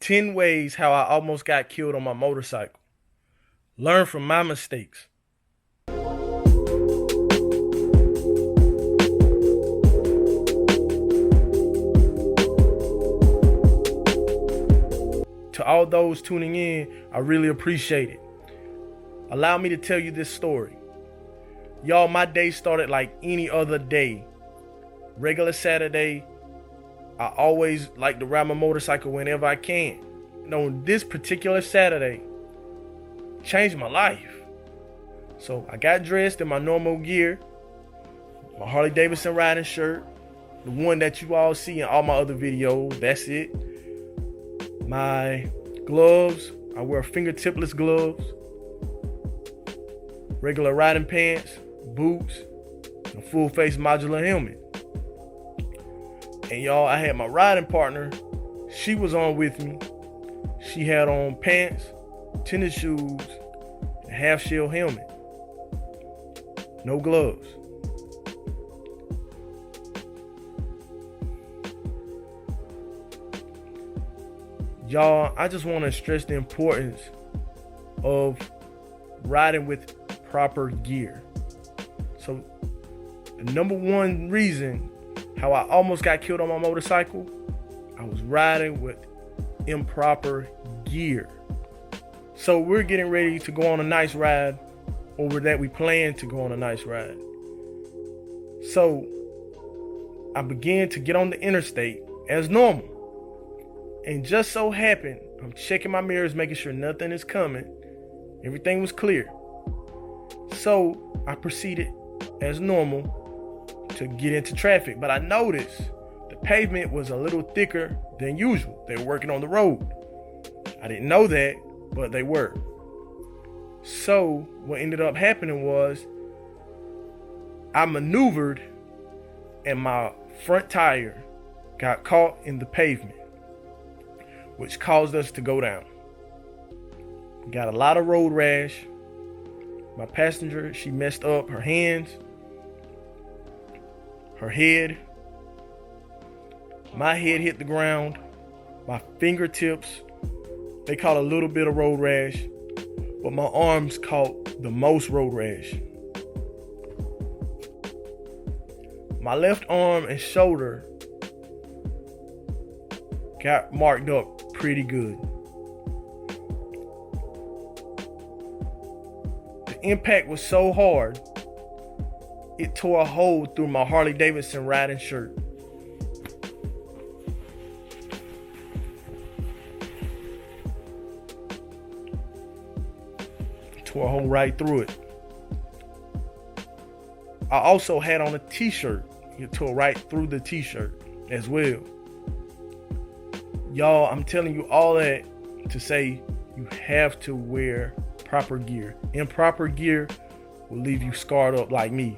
10 ways how I almost got killed on my motorcycle. Learn from my mistakes. To all those tuning in, I really appreciate it. Allow me to tell you this story. Y'all, my day started like any other day. Regular Saturday, I always like to ride my motorcycle whenever I can. And on this particular Saturday, changed my life. So I got dressed in my normal gear, my Harley Davidson riding shirt, the one that you all see in all my other videos, that's it. My gloves, I wear fingertipless gloves, regular riding pants, boots, and a full face modular helmet. And y'all, I had my riding partner, she was on with me. She had on pants, tennis shoes, and a half shell helmet. No gloves. Y'all, I just want to stress the importance of riding with proper gear. So, the number one reason how I almost got killed on my motorcycle, I was riding with improper gear. So we're getting ready to go on a nice ride, or that we plan to go on a nice ride. So I began to get on the interstate as normal. And just so happened, I'm checking my mirrors, making sure nothing is coming. Everything was clear. So I proceeded as normal to get into traffic. But I noticed the pavement was a little thicker than usual. They were working on the road. I didn't know that, but they were. So what ended up happening was I maneuvered and my front tire got caught in the pavement, which caused us to go down. Got a lot of road rash. My passenger, she messed up her hands, her head. My head hit the ground. My fingertips, they caught a little bit of road rash, but my arms caught the most road rash. My left arm and shoulder got marked up pretty good. The impact was so hard, it tore a hole through my Harley Davidson riding shirt. Tore a hole right through it. I also had on a t-shirt. It tore right through the t-shirt as well. Y'all, I'm telling you all that to say you have to wear proper gear. Improper gear will leave you scarred up like me.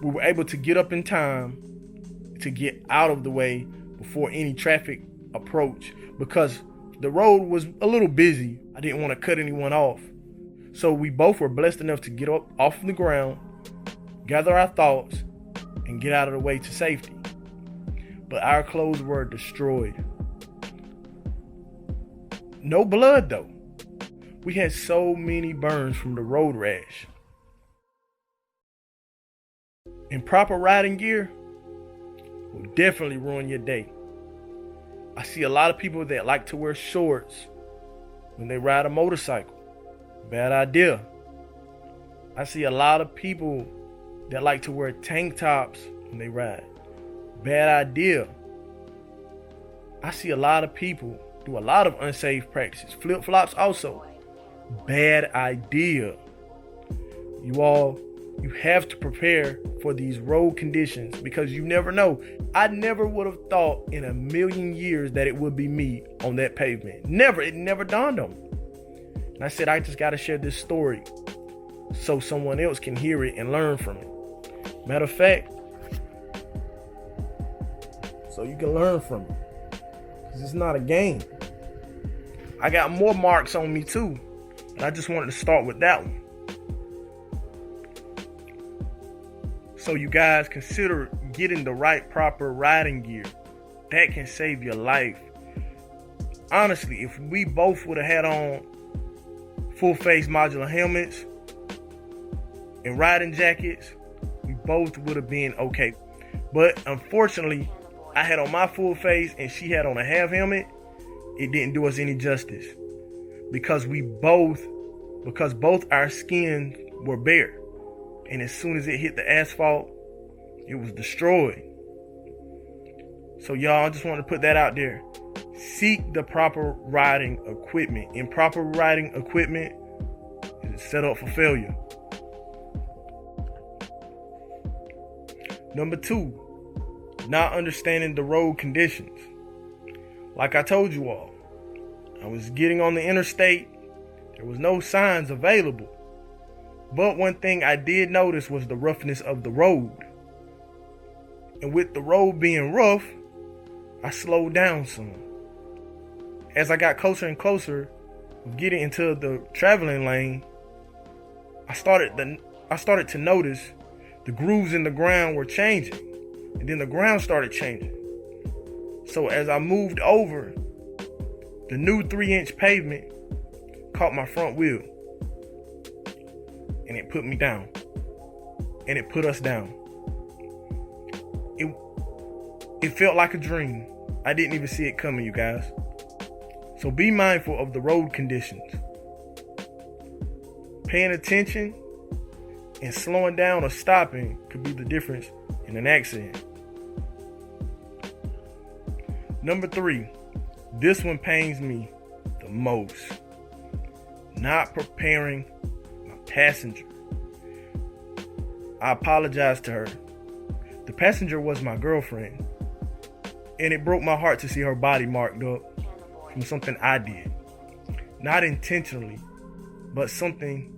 We were able to get up in time to get out of the way before any traffic approached because the road was a little busy. I didn't want to cut anyone off. So we both were blessed enough to get up off the ground, gather our thoughts, and get out of the way to safety. But our clothes were destroyed. No blood though. We had so many burns from the road rash. Improper riding gear will definitely ruin your day. I see a lot of people that like to wear shorts when they ride a motorcycle. Bad idea. I see a lot of people that like to wear tank tops when they ride. Bad idea. I see a lot of people do a lot of unsafe practices. Flip-flops also. Bad idea. You have to prepare for these road conditions because you never know. I never would have thought in a million years that it would be me on that pavement. Never. It never dawned on me. And I said, I just got to share this story so someone else can hear it and learn from it. Matter of fact, so you can learn from it. Because it's not a game. I got more marks on me too. And I just wanted to start with that one. So you guys consider getting the right proper riding gear. that can save your life. Honestly, if we both would have had on full face modular helmets and riding jackets, we both would have been okay. But unfortunately, I had on my full face and she had on a half helmet. It didn't do us any justice because both our skins were bare. And as soon as it hit the asphalt, it was destroyed. So y'all, I just want to put that out there. Seek the proper riding equipment. Improper riding equipment is set up for failure. Number 2, not understanding the road conditions. Like I told you all, I was getting on the interstate. There was no signs available. But one thing I did notice was the roughness of the road. And with the road being rough, I slowed down some. As I got closer and closer of getting into the traveling lane, I started to notice the grooves in the ground were changing. And then the ground started changing. So as I moved over, the new 3-inch pavement caught my front wheel. And it put me down. And it put us down. It felt like a dream. I didn't even see it coming, you guys. So be mindful of the road conditions. Paying attention and slowing down or stopping could be the difference in an accident. Number 3, this one pains me the most. Not preparing my passenger. I apologized to her. The passenger was my girlfriend. And it broke my heart to see her body marked up from something I did. Not intentionally, but something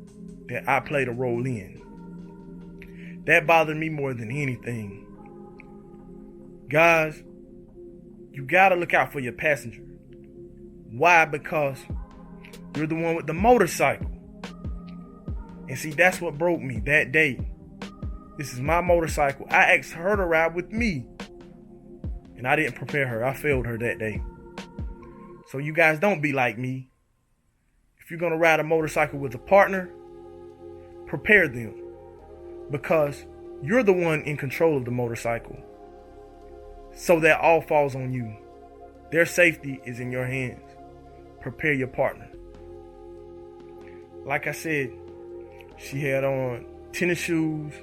that I played a role in. That bothered me more than anything. Guys, you gotta look out for your passenger. Why? Because you're the one with the motorcycle. And see, that's what broke me that day. This is my motorcycle. I asked her to ride with me. And I didn't prepare her. I failed her that day. So you guys don't be like me. If you're going to ride a motorcycle with a partner, prepare them. Because you're the one in control of the motorcycle. So that all falls on you. Their safety is in your hands. Prepare your partner. Like I said, she had on tennis shoes,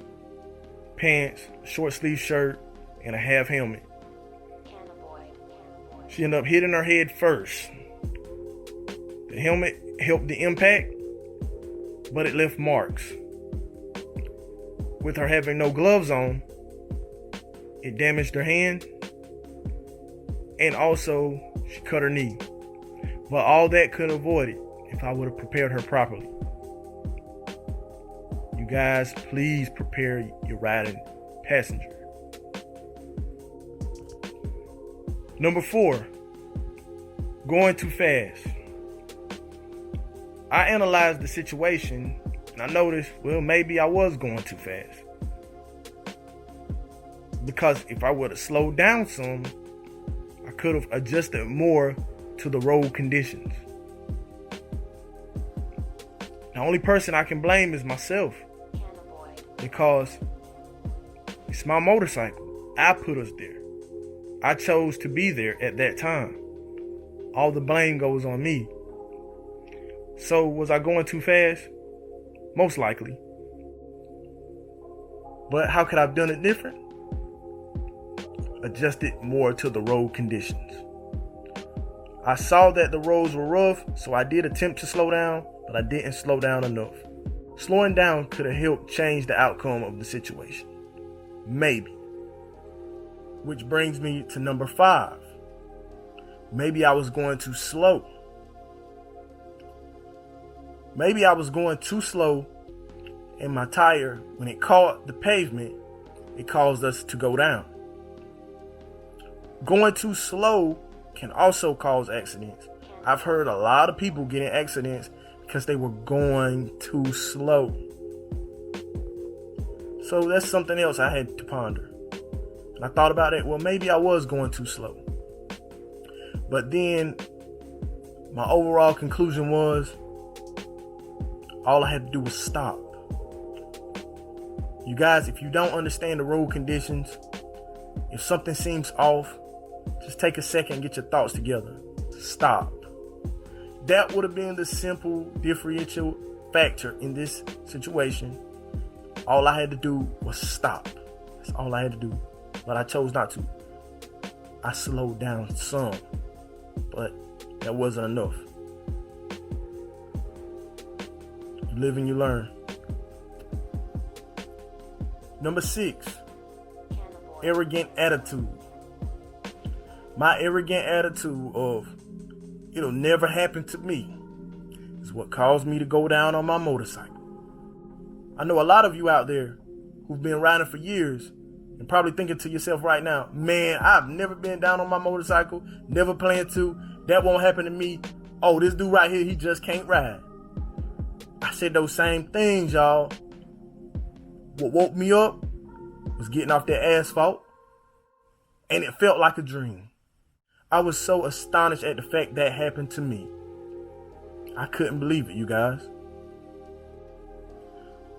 pants, short sleeve shirt, and a half helmet. She ended up hitting her head first. The helmet helped the impact, but it left marks. With her having no gloves on, it damaged her hand, and also she cut her knee. But all that could avoid it if I would have prepared her properly. You guys, please prepare your riding passenger. Number 4, going too fast. I analyzed the situation and I noticed, well, maybe I was going too fast. Because if I would have slowed down some, I could have adjusted more to the road conditions. The only person I can blame is myself. Because it's my motorcycle. I put us there. I chose to be there at that time. All the blame goes on me. So was I going too fast? Most likely. But how could I have done it different? Adjusted more to the road conditions. I saw that the roads were rough, so I did attempt to slow down, but I didn't slow down enough. Slowing down could have helped change the outcome of the situation. Maybe. Which brings me to number 5. Maybe I was going too slow. Maybe I was going too slow and my tire, when it caught the pavement, it caused us to go down. Going too slow can also cause accidents. I've heard a lot of people get in accidents because they were going too slow. So that's something else I had to ponder. And I thought about it, well, maybe I was going too slow. But then my overall conclusion was all I had to do was stop. You guys, if you don't understand the road conditions, if something seems off, just take a second and get your thoughts together. Stop. That would have been the simple differential factor in this situation. All I had to do was stop. That's all I had to do. But I chose not to. I slowed down some, but that wasn't enough. You live and you learn. Number 6, arrogant attitude. My arrogant attitude of it'll never happen to me is what caused me to go down on my motorcycle. I know a lot of you out there who've been riding for years and probably thinking to yourself right now, man, I've never been down on my motorcycle, never plan to, that won't happen to me. Oh, this dude right here, he just can't ride. I said those same things, y'all. What woke me up was getting off that asphalt, and it felt like a dream. I was so astonished at the fact that happened to me. I couldn't believe it, you guys.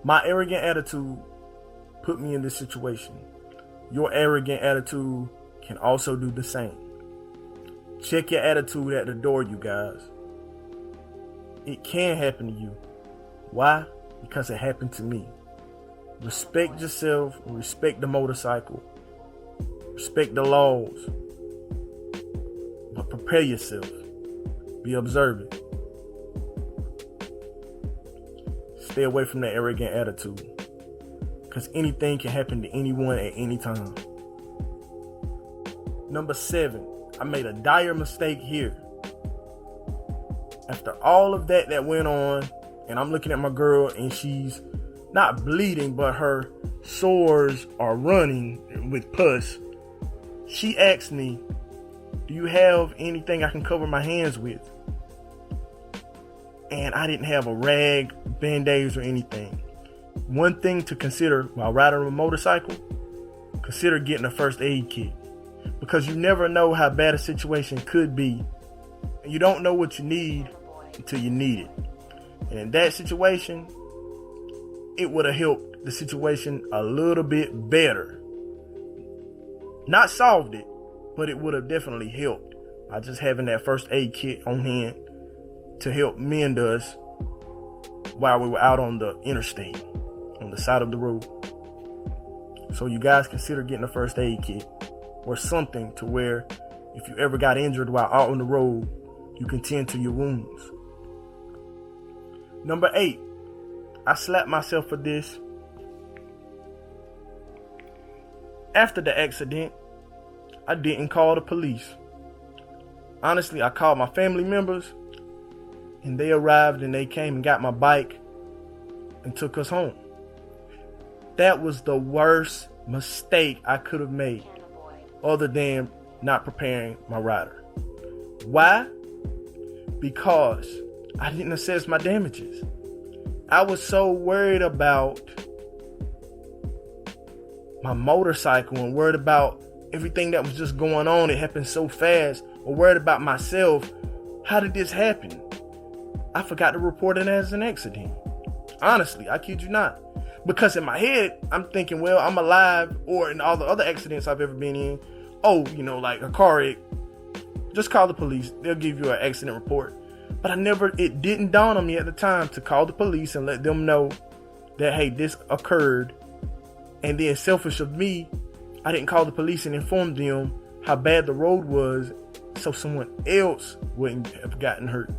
My arrogant attitude put me in this situation. Your arrogant attitude can also do the same. Check your attitude at the door, you guys. It can happen to you. Why? Because it happened to me. Respect yourself, respect the motorcycle, respect the laws, but prepare yourself. Be observant. Stay away from that arrogant attitude, because anything can happen to anyone at any time. Number 7, I made a dire mistake here. After all of that went on, and I'm looking at my girl and she's not bleeding, but her sores are running with pus. She asked me, do you have anything I can cover my hands with? And I didn't have a rag, band-aids, or anything. One thing to consider while riding a motorcycle, consider getting a first aid kit. Because you never know how bad a situation could be. And you don't know what you need until you need it. And in that situation, it would have helped the situation a little bit better. Not solved it, but it would have definitely helped by just having that first aid kit on hand to help mend us while we were out on the interstate, on the side of the road. So you guys consider getting a first aid kit or something to where if you ever got injured while out on the road, you can tend to your wounds. Number 8, I slapped myself for this. After the accident, I didn't call the police. Honestly, I called my family members, and they arrived and they came and got my bike and took us home. That was the worst mistake I could have made, other than not preparing my rider. Why? Because I didn't assess my damages. I was so worried about my motorcycle and worried about everything that was just going on. It happened so fast. Or worried about myself. How did this happen? I forgot to report it as an accident. Honestly, I kid you not. Because in my head, I'm thinking, well, I'm alive. Or in all the other accidents I've ever been in, like a car wreck, just call the police. They'll give you an accident report. But it didn't dawn on me at the time to call the police and let them know that, hey, this occurred. And then selfish of me, I didn't call the police and inform them how bad the road was so someone else wouldn't have gotten hurt.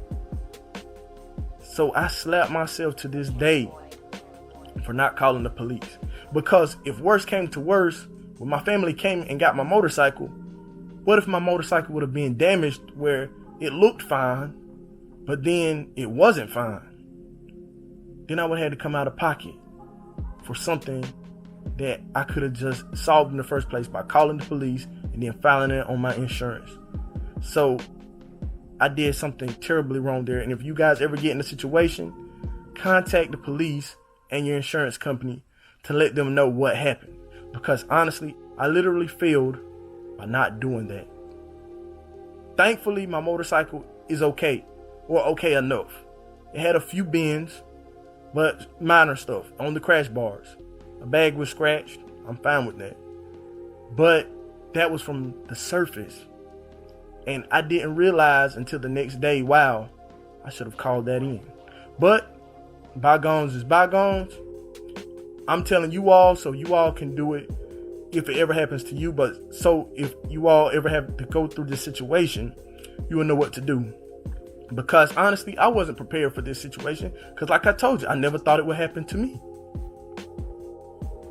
So I slapped myself to this day for not calling the police. Because if worse came to worse, when my family came and got my motorcycle, what if my motorcycle would have been damaged where it looked fine, but then it wasn't fine? Then I would have had to come out of pocket for something that I could have just solved in the first place by calling the police and then filing it on my insurance. So I did something terribly wrong there. And if you guys ever get in a situation, contact the police and your insurance company to let them know what happened. Because honestly, I literally failed by not doing that. Thankfully, my motorcycle is okay, or okay enough. It had a few bends, but minor stuff on the crash bars. A bag was scratched. I'm fine with that. But that was from the surface. And I didn't realize until the next day, wow, I should have called that in. But bygones is bygones. I'm telling you all so you all can do it if it ever happens to you. But so if you all ever have to go through this situation, you will know what to do. Because honestly, I wasn't prepared for this situation. Because like I told you, I never thought it would happen to me.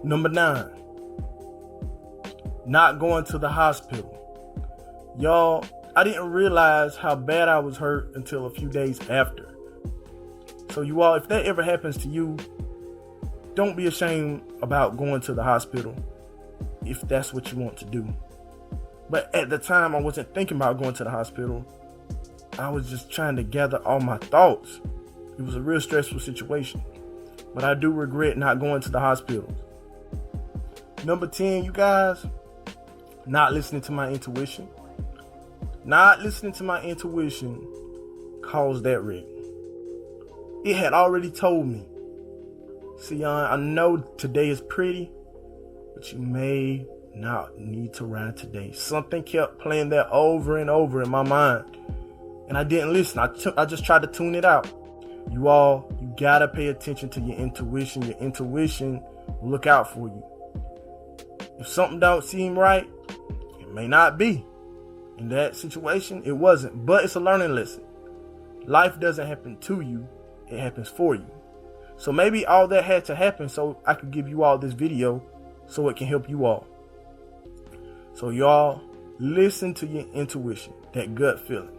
Number 9, not going to the hospital. Y'all, I didn't realize how bad I was hurt until a few days after. So you all, if that ever happens to you, don't be ashamed about going to the hospital if that's what you want to do. But at the time, I wasn't thinking about going to the hospital. I was just trying to gather all my thoughts. It was a real stressful situation. But I do regret not going to the hospital. Number 10, you guys, not listening to my intuition. Not listening to my intuition caused that wreck. It had already told me, Sion, I know today is pretty, but you may not need to ride today. Something kept playing that over and over in my mind. And I didn't listen. I just tried to tune it out. You all, you gotta pay attention to your intuition. Your intuition will look out for you. If something don't seem right, it may not be. In that situation, it wasn't. But it's a learning lesson. Life doesn't happen to you. It happens for you. So maybe all that had to happen so I could give you all this video so it can help you all. So y'all, listen to your intuition, that gut feeling.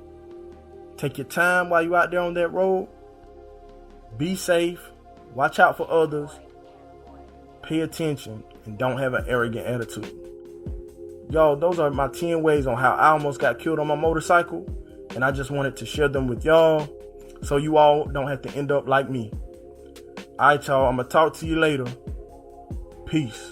Take your time while you're out there on that road. Be safe. Watch out for others. Pay attention and don't have an arrogant attitude. Y'all, those are my 10 ways on how I almost got killed on my motorcycle. And I just wanted to share them with y'all so you all don't have to end up like me. All right, y'all. I'm going to talk to you later. Peace.